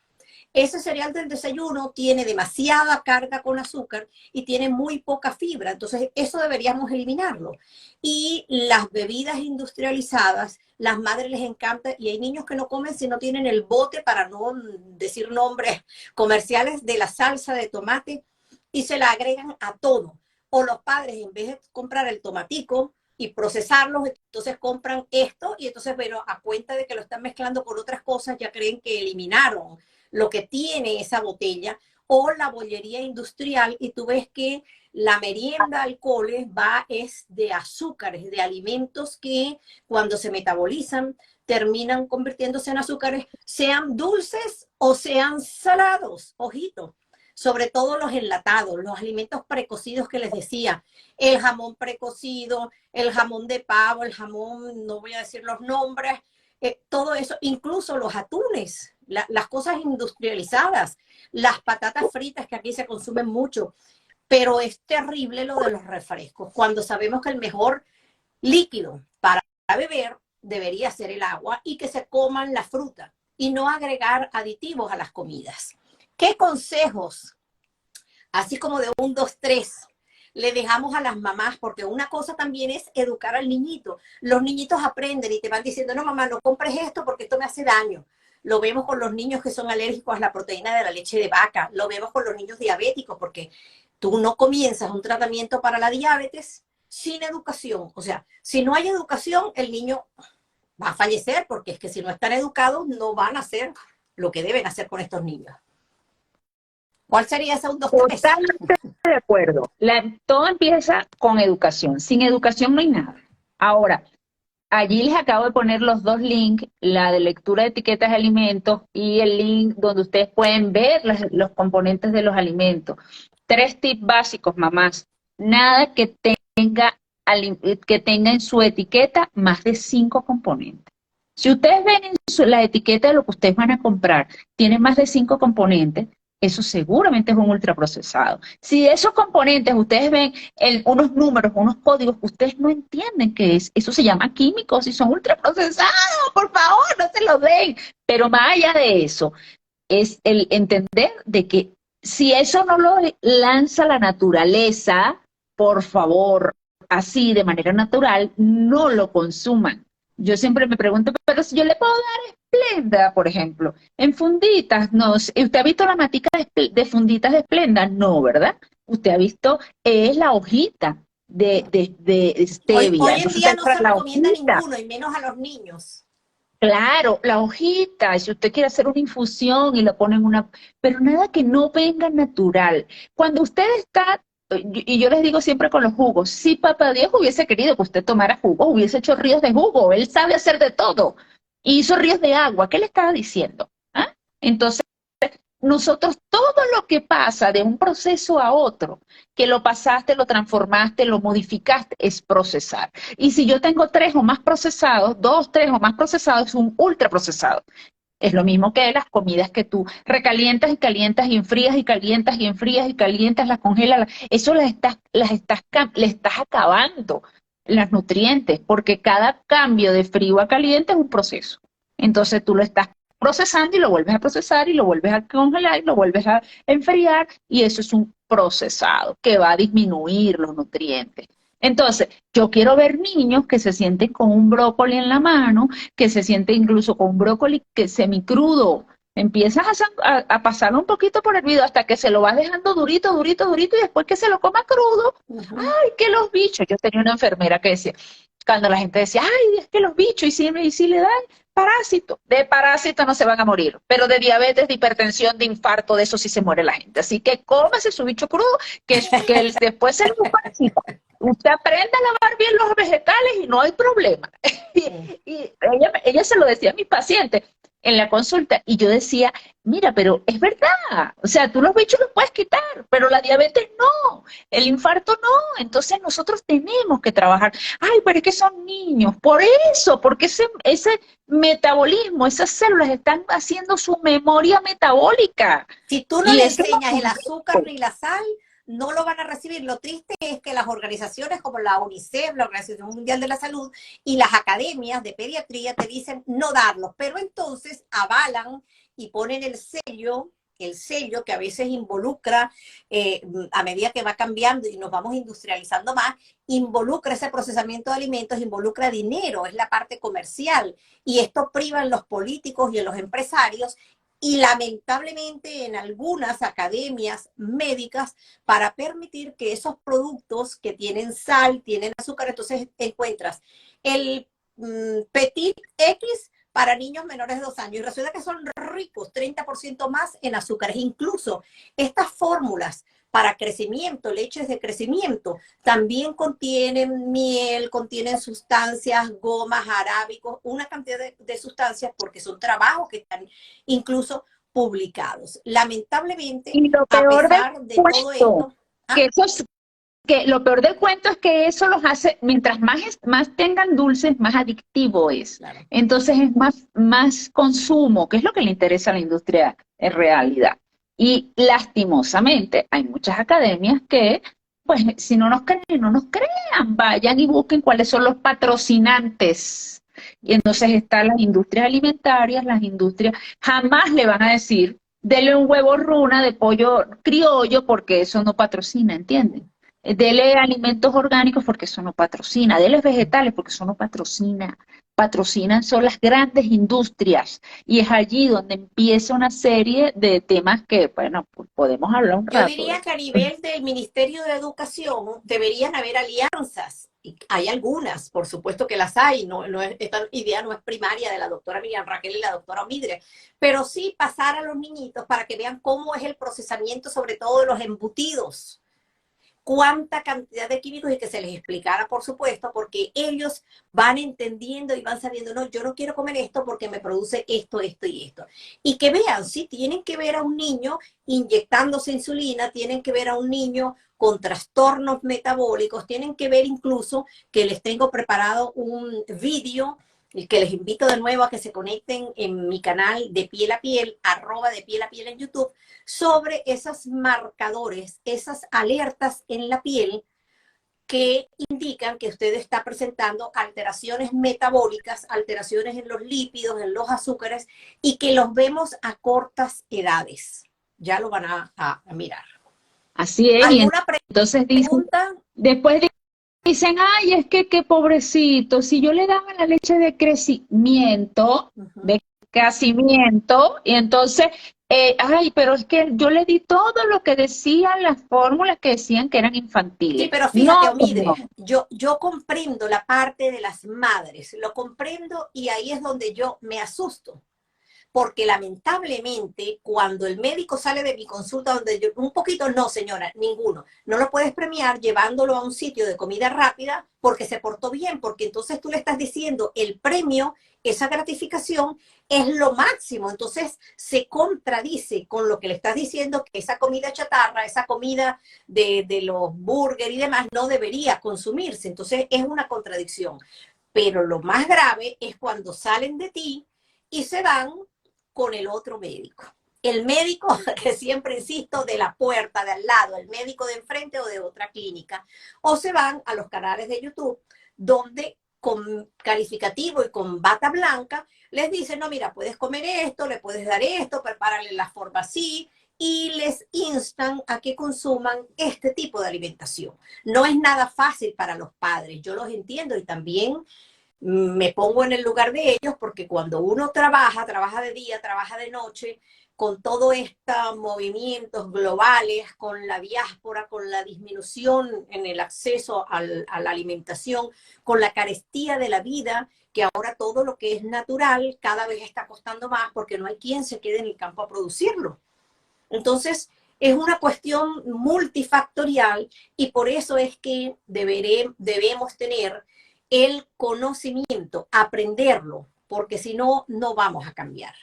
Ese cereal del desayuno tiene demasiada carga con azúcar y tiene muy poca fibra, entonces eso deberíamos eliminarlo. Y las bebidas industrializadas, las madres les encanta y hay niños que no comen si no tienen el bote, para no decir nombres comerciales, de la salsa de tomate y se la agregan a todo. O los padres, en vez de comprar el tomatico y procesarlos, entonces compran esto y entonces, bueno, a cuenta de que lo están mezclando con otras cosas, ya creen que eliminaron lo que tiene esa botella. O la bollería industrial y tú ves que la merienda al cole es de azúcares, de alimentos que cuando se metabolizan terminan convirtiéndose en azúcares, sean dulces o sean salados, ojito. Sobre todo los enlatados, los alimentos precocidos que les decía, el jamón precocido, el jamón de pavo, el jamón, no voy a decir los nombres, todo eso, incluso los atunes, las cosas industrializadas, las patatas fritas que aquí se consumen mucho, pero es terrible lo de los refrescos, cuando sabemos que el mejor líquido para beber debería ser el agua y que se coman la fruta y no agregar aditivos a las comidas. ¿Qué consejos, así como de 1, 2, 3, le dejamos a las mamás? Porque una cosa también es educar al niñito. Los niñitos aprenden y te van diciendo, no mamá, no compres esto porque esto me hace daño. Lo vemos con los niños que son alérgicos a la proteína de la leche de vaca. Lo vemos con los niños diabéticos porque tú no comienzas un tratamiento para la diabetes sin educación. O sea, si no hay educación, el niño va a fallecer porque es que si no están educados no van a hacer lo que deben hacer con estos niños. ¿Cuál sería ese 1, 2, 3? Totalmente de acuerdo. Todo empieza con educación. Sin educación no hay nada. Ahora, allí les acabo de poner los 2 links, la de lectura de etiquetas de alimentos y el link donde ustedes pueden ver los componentes de los alimentos. 3 tips básicos, mamás. Nada que tenga en su etiqueta más de 5 componentes. Si ustedes ven en la etiqueta de lo que ustedes van a comprar, tiene más de 5 componentes, eso seguramente es un ultraprocesado. Si de esos componentes ustedes ven unos números, unos códigos que ustedes no entienden qué es, eso se llama químicos y son ultraprocesados, por favor, no se lo den. Pero más allá de eso, es el entender de que si eso no lo lanza la naturaleza, por favor, así de manera natural, no lo consuman. Yo siempre me pregunto, pero si yo le puedo dar Esplenda, por ejemplo, en funditas, no, ¿usted ha visto la matica de funditas de Esplenda? No, ¿verdad? Usted ha visto, es la hojita de stevia. Hoy en Entonces día usted no agarra se la recomienda hojita. ninguno, y menos a los niños. Claro, la hojita, si usted quiere hacer una infusión y lo pone en una, pero nada que no venga natural. Cuando usted está y yo les digo siempre con los jugos, si papá Dios hubiese querido que usted tomara jugo, hubiese hecho ríos de jugo, él sabe hacer de todo, y hizo ríos de agua, ¿qué le estaba diciendo? ¿Ah? Entonces, nosotros todo lo que pasa de un proceso a otro, que lo pasaste, lo transformaste, lo modificaste, es procesar. Y si yo tengo 3 o más procesados, 2, 3 o más procesados, es un ultraprocesado. Es lo mismo que las comidas que tú recalientas y calientas y enfrías y calientas y enfrías y calientas, las congelas, eso le estás acabando las nutrientes, porque cada cambio de frío a caliente es un proceso. Entonces tú lo estás procesando y lo vuelves a procesar y lo vuelves a congelar y lo vuelves a enfriar y eso es un procesado que va a disminuir los nutrientes. Entonces, yo quiero ver niños que se sienten con un brócoli en la mano, que se siente incluso con un brócoli que semicrudo. Empiezas a pasarlo un poquito por el video hasta que se lo vas dejando durito, durito, durito y después que se lo coma crudo. ¡Ay, que los bichos! Yo tenía una enfermera que decía, cuando la gente decía, ¡ay, es que los bichos! Y si le dan parásito, de parásito no se van a morir, pero de diabetes, de hipertensión, de infarto, de eso sí se muere la gente. Así que cómase su bicho crudo, después se lo parasita. Usted aprende a lavar bien los vegetales y no hay problema. Y ella se lo decía a mis pacientes en la consulta y yo decía, mira, pero es verdad, o sea, tú los bichos los puedes quitar, pero la diabetes no, el infarto no, entonces nosotros tenemos que trabajar. Ay, pero es que son niños, por eso, porque ese metabolismo, esas células están haciendo su memoria metabólica. Si tú no le enseñas el azúcar ni la sal, no lo van a recibir. Lo triste es que las organizaciones como la UNICEF, la Organización Mundial de la Salud y las academias de pediatría te dicen no darlos, pero entonces avalan y ponen el sello que a veces involucra, a medida que va cambiando y nos vamos industrializando más, involucra ese procesamiento de alimentos, involucra dinero, es la parte comercial, y esto priva en los políticos y en los empresarios, y lamentablemente en algunas academias médicas para permitir que esos productos que tienen sal, tienen azúcar, entonces encuentras el Petit X para niños menores de 2 años y resulta que son ricos, 30% más en azúcares. Incluso estas fórmulas para crecimiento, leches de crecimiento, también contienen miel, contienen sustancias, gomas, arábicos, una cantidad de sustancias porque son trabajos que están incluso publicados. Lamentablemente, y lo a peor pesar de todo esto, que lo peor del cuento es que eso los hace, mientras más tengan dulces, más adictivo es. claro. Entonces es más consumo, que es lo que le interesa a la industria en realidad. Y lastimosamente hay muchas academias que, pues, si no nos creen, no nos crean, vayan y busquen cuáles son los patrocinantes. Y entonces están las industrias alimentarias, las industrias, jamás le van a decir, dele un huevo runa de pollo criollo porque eso no patrocina, ¿entienden? Dele alimentos orgánicos porque eso no patrocina, dele vegetales porque eso no patrocina. Patrocinan son las grandes industrias y es allí donde empieza una serie de temas que, bueno, pues podemos hablar un Yo rato. diría que a nivel del Ministerio de Educación deberían haber alianzas. Y hay algunas, por supuesto que las hay. Esta idea no es primaria de la doctora Miriam Raquel y la doctora Omidre, pero sí pasar a los niñitos para que vean cómo es el procesamiento, sobre todo de los embutidos. Cuánta cantidad de químicos y que se les explicara, por supuesto, porque ellos van entendiendo y van sabiendo, no, yo no quiero comer esto porque me produce esto, esto y esto. Y que vean, sí, tienen que ver a un niño inyectándose insulina, tienen que ver a un niño con trastornos metabólicos, tienen que ver incluso que les tengo preparado un vídeo que les invito de nuevo a que se conecten en mi canal de piel a piel, @de piel a piel en YouTube, sobre esos marcadores, esas alertas en la piel que indican que usted está presentando alteraciones metabólicas, alteraciones en los lípidos, en los azúcares, y que los vemos a cortas edades. Ya lo van a mirar. Así es, y ¿Alguna entonces pregunta? después dicen, ay, es que qué pobrecito, si yo le daba la leche de crecimiento, de crecimiento, y entonces, ay, pero es que yo le di todo lo que decían las fórmulas que decían que eran infantiles. Sí, pero fíjate, No, Omidre, no. yo comprendo la parte de las madres, lo comprendo y ahí es donde yo me asusto. porque lamentablemente cuando el médico sale de mi consulta, donde yo, un poquito no, señora, ninguno, no lo puedes premiar llevándolo a un sitio de comida rápida porque se portó bien, porque entonces tú le estás diciendo el premio, esa gratificación es lo máximo, entonces se contradice con lo que le estás diciendo, que esa comida chatarra, esa comida de los burgers y demás no debería consumirse, entonces es una contradicción. Pero lo más grave es cuando salen de ti y se van con el otro médico. El médico, que siempre insisto, de la puerta de al lado, el médico de enfrente o de otra clínica. O se van a los canales de YouTube, donde con calificativo y con bata blanca les dicen, no, mira, puedes comer esto, le puedes dar esto, prepárale la forma así, y les instan a que consuman este tipo de alimentación. No es nada fácil para los padres, yo los entiendo y también me pongo en el lugar de ellos porque cuando uno trabaja, trabaja de día, trabaja de noche, con todos estos movimientos globales, con la diáspora, con la disminución en el acceso a la alimentación, con la carestía de la vida, que ahora todo lo que es natural cada vez está costando más porque no hay quien se quede en el campo a producirlo. Entonces, es una cuestión multifactorial y por eso es que debemos tener el conocimiento, aprenderlo, porque si no, no vamos a cambiar.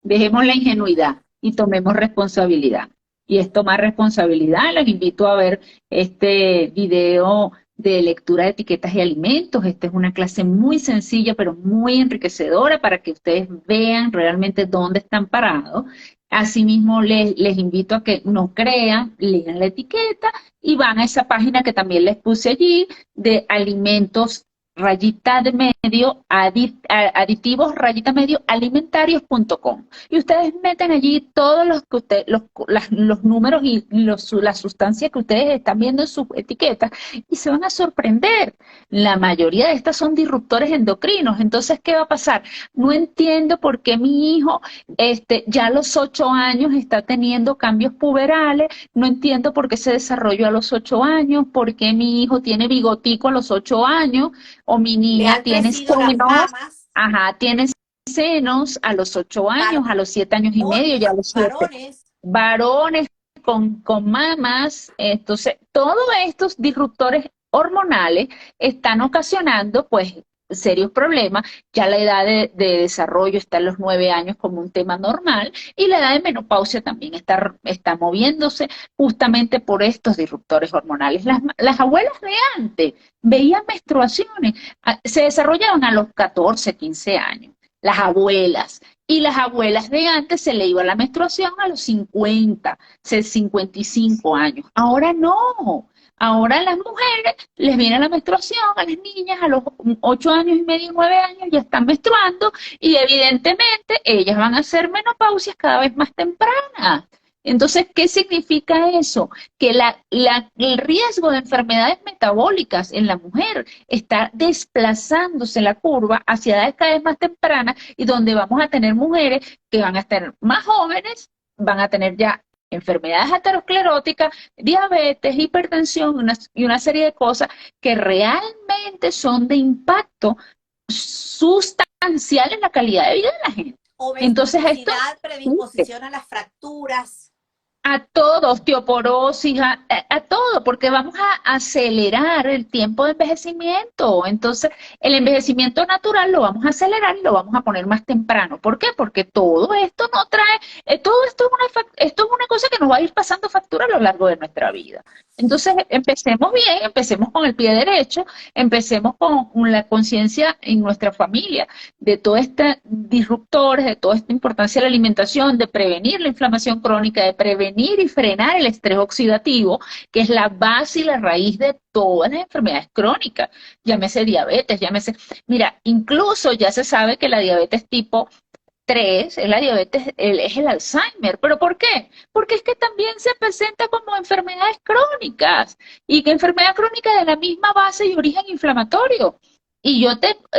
Dejemos la ingenuidad y tomemos responsabilidad. Y es tomar responsabilidad. Los invito a ver este video de lectura de etiquetas y alimentos. Esta es una clase muy sencilla, pero muy enriquecedora para que ustedes vean realmente dónde están parados. Asimismo, les invito a que no crean, lean la etiqueta y van a esa página que también les puse allí de alimentos rayita de medio, aditivos rayita medio alimentarios.com. Y ustedes meten allí todos los que los números y las sustancias que ustedes están viendo en sus etiquetas y se van a sorprender. La mayoría de estas son disruptores endocrinos. Entonces, ¿qué va a pasar? No entiendo por qué mi hijo ya a los 8 años está teniendo cambios puberales, no entiendo por qué se desarrolló a los 8 años, por qué mi hijo tiene bigotico a los 8 años, o mi Le niña han tiene crecido las senos, mamas, tiene senos a los 8 años, a los 7 años y medio, ya a los 7. varones, Varones con mamas, entonces todos estos disruptores hormonales están ocasionando pues serios problemas. Ya la edad de desarrollo está en los 9 años como un tema normal y la edad de menopausia también está moviéndose justamente por estos disruptores hormonales. Las abuelas de antes veían menstruaciones, se desarrollaban a los 14, 15 años, las abuelas. Y las abuelas de antes se le iba la menstruación a los 50, 55 años. Ahora no. Ahora a las mujeres les viene la menstruación, a las niñas a los 8 años y medio, 9 años ya están menstruando y evidentemente ellas van a hacer menopausias cada vez más tempranas. Entonces, ¿qué significa eso? Que el riesgo de enfermedades metabólicas en la mujer está desplazándose la curva hacia edades cada vez más tempranas y donde vamos a tener mujeres que van a estar más jóvenes, van a tener ya enfermedades ateroscleróticas, diabetes, hipertensión y una serie de cosas que realmente son de impacto sustancial en la calidad de vida de la gente. Entonces esto predisposición a las fracturas. A todo, osteoporosis, a todo, porque vamos a acelerar el tiempo de envejecimiento. Entonces, el envejecimiento natural lo vamos a acelerar y lo vamos a poner más temprano. ¿Por qué? Porque todo esto no trae, todo esto es una cosa que nos va a ir pasando factura a lo largo de nuestra vida. Entonces, empecemos bien, empecemos con el pie derecho, empecemos con la conciencia en nuestra familia de todos estos disruptores, de toda esta importancia de la alimentación, de prevenir la inflamación crónica, de prevenir y frenar el estrés oxidativo, que es la base y la raíz de todas las enfermedades crónicas, llámese diabetes, mira, incluso ya se sabe que la diabetes tipo 3 es la diabetes, es el Alzheimer. ¿Pero por qué? Porque es que también se presenta como enfermedades crónicas y que enfermedad crónica de la misma base y origen inflamatorio. Y yo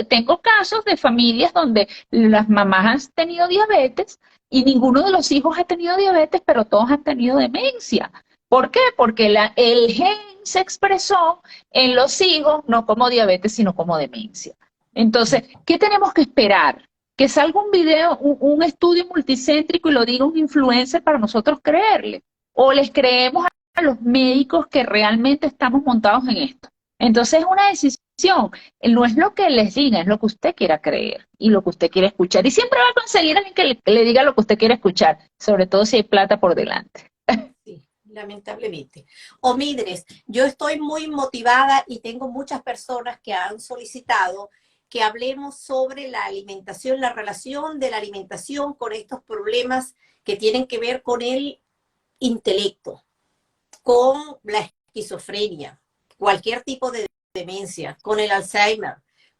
tengo casos de familias donde las mamás han tenido diabetes y ninguno de los hijos ha tenido diabetes, pero todos han tenido demencia. ¿Por qué? Porque el gen se expresó en los hijos no como diabetes, sino como demencia. Entonces, ¿qué tenemos que esperar? que salga un video, un estudio multicéntrico y lo diga un influencer para nosotros creerle. O les creemos a los médicos que realmente estamos montados en esto. Entonces es una decisión, no es lo que les diga, es lo que usted quiera creer y lo que usted quiere escuchar. Y siempre va a conseguir alguien que le diga lo que usted quiere escuchar, sobre todo si hay plata por delante. Sí, lamentablemente. Omidres, yo estoy muy motivada y tengo muchas personas que han solicitado que hablemos sobre la alimentación, la relación de la alimentación con estos problemas que tienen que ver con el intelecto, con la esquizofrenia, cualquier tipo de demencia, con el Alzheimer,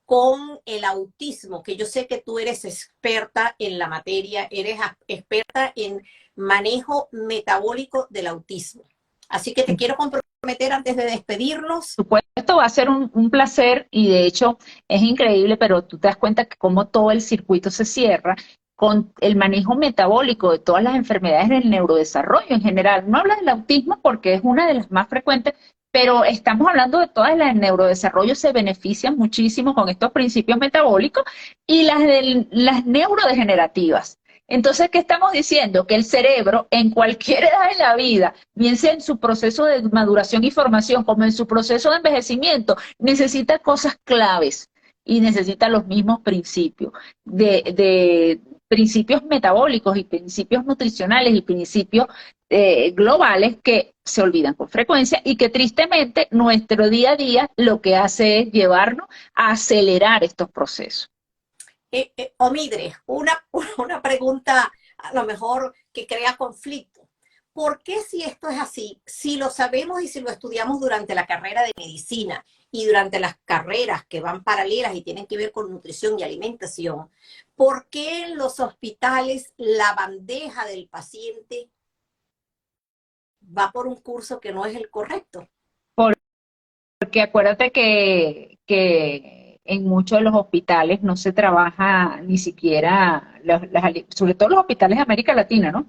con el autismo, que yo sé que tú eres experta en la materia, eres experta en manejo metabólico del autismo. Así que te quiero comprometer antes de despedirnos. Por supuesto, va a ser un placer y de hecho es increíble, pero tú te das cuenta que como todo el circuito se cierra con el manejo metabólico de todas las enfermedades del neurodesarrollo en general. No habla del autismo porque es una de las más frecuentes, pero estamos hablando de todas las del neurodesarrollo, se benefician muchísimo con estos principios metabólicos y las neurodegenerativas. Entonces, ¿qué estamos diciendo? Que el cerebro en cualquier edad de la vida, bien sea en su proceso de maduración y formación como en su proceso de envejecimiento, necesita cosas claves y necesita los mismos principios de principios metabólicos y principios nutricionales y principios globales que se olvidan con frecuencia y que tristemente nuestro día a día lo que hace es llevarnos a acelerar estos procesos. Omidre, una pregunta a lo mejor que crea conflicto. ¿Por qué si esto es así, si lo sabemos y si lo estudiamos durante la carrera de medicina y durante las carreras que van paralelas y tienen que ver con nutrición y alimentación, por qué en los hospitales la bandeja del paciente va por un curso que no es el correcto? Porque acuérdate que en muchos de los hospitales no se trabaja ni siquiera, sobre todo los hospitales de América Latina, ¿no?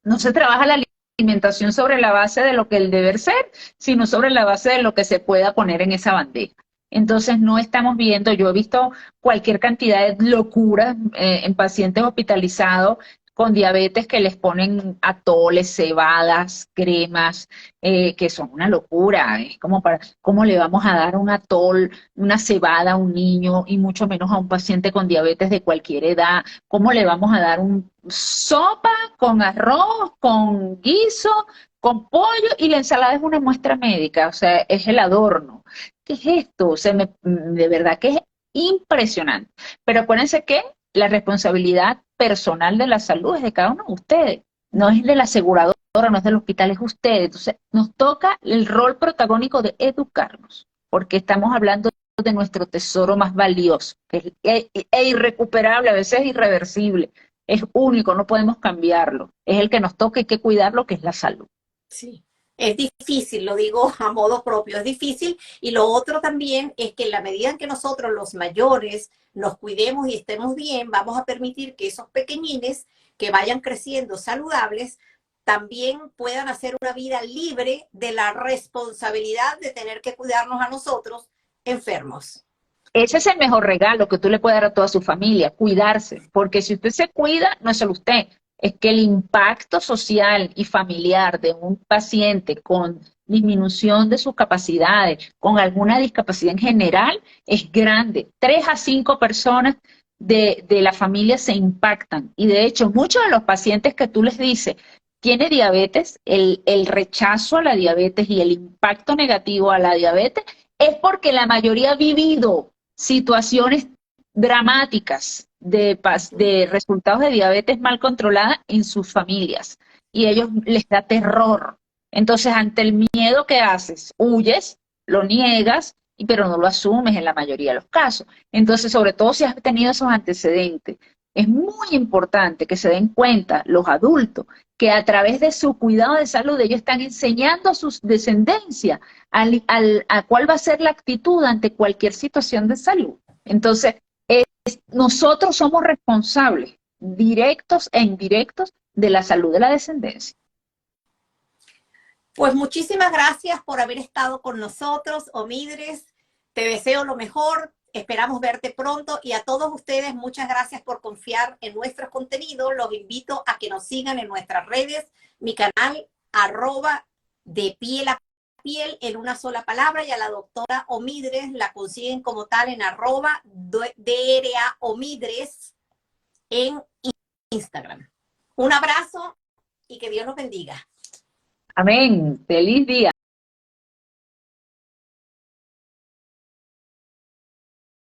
No se trabaja la alimentación sobre la base de lo que el deber ser, sino sobre la base de lo que se pueda poner en esa bandeja. Entonces no estamos viendo, yo he visto cualquier cantidad de locuras en pacientes hospitalizados con diabetes que les ponen atoles, cebadas, cremas, que son una locura. Es como para, ¿cómo le vamos a dar un atol, una cebada a un niño y mucho menos a un paciente con diabetes de cualquier edad? ¿Cómo le vamos a dar un sopa con arroz, con guiso, con pollo y la ensalada es una muestra médica? O sea, es el adorno. ¿Qué es esto? O sea, de verdad que es impresionante. Pero acuérdense que la responsabilidad personal de la salud es de cada uno de ustedes, no es de la aseguradora, no es del hospital, es ustedes. Entonces, nos toca el rol protagónico de educarnos, porque estamos hablando de nuestro tesoro más valioso, que es irrecuperable, a veces es irreversible, es único, no podemos cambiarlo, es el que nos toca, hay que cuidarlo, que es la salud. Sí. Es difícil, lo digo a modo propio, es difícil. Y lo otro también es que en la medida en que nosotros los mayores nos cuidemos y estemos bien, vamos a permitir que esos pequeñines que vayan creciendo saludables también puedan hacer una vida libre de la responsabilidad de tener que cuidarnos a nosotros enfermos. Ese es el mejor regalo que tú le puedes dar a toda su familia, cuidarse, porque si usted se cuida, no es solo usted, es que el impacto social y familiar de un paciente con disminución de sus capacidades, con alguna discapacidad en general, es grande. 3 a 5 personas de la familia se impactan y de hecho muchos de los pacientes que tú les dices, tiene diabetes, el rechazo a la diabetes y el impacto negativo a la diabetes es porque la mayoría ha vivido situaciones dramáticas de resultados de diabetes mal controlada en sus familias y a ellos les da terror. Entonces, ante el miedo que haces, huyes, lo niegas, pero no lo asumes en la mayoría de los casos. Entonces, sobre todo si has tenido esos antecedentes, es muy importante que se den cuenta los adultos que a través de su cuidado de salud ellos están enseñando a sus descendencia a cuál va a ser la actitud ante cualquier situación de salud. Entonces, nosotros somos responsables, directos e indirectos, de la salud de la descendencia. Pues muchísimas gracias por haber estado con nosotros, Omidres. Te deseo lo mejor. Esperamos verte pronto y a todos ustedes muchas gracias por confiar en nuestros contenidos. Los invito a que nos sigan en nuestras redes, mi canal @de piel a piel en una sola palabra, y a la doctora Omidres la consiguen como tal en @DRA Omidres en Instagram. Un abrazo y que Dios los bendiga. Amén. Feliz día.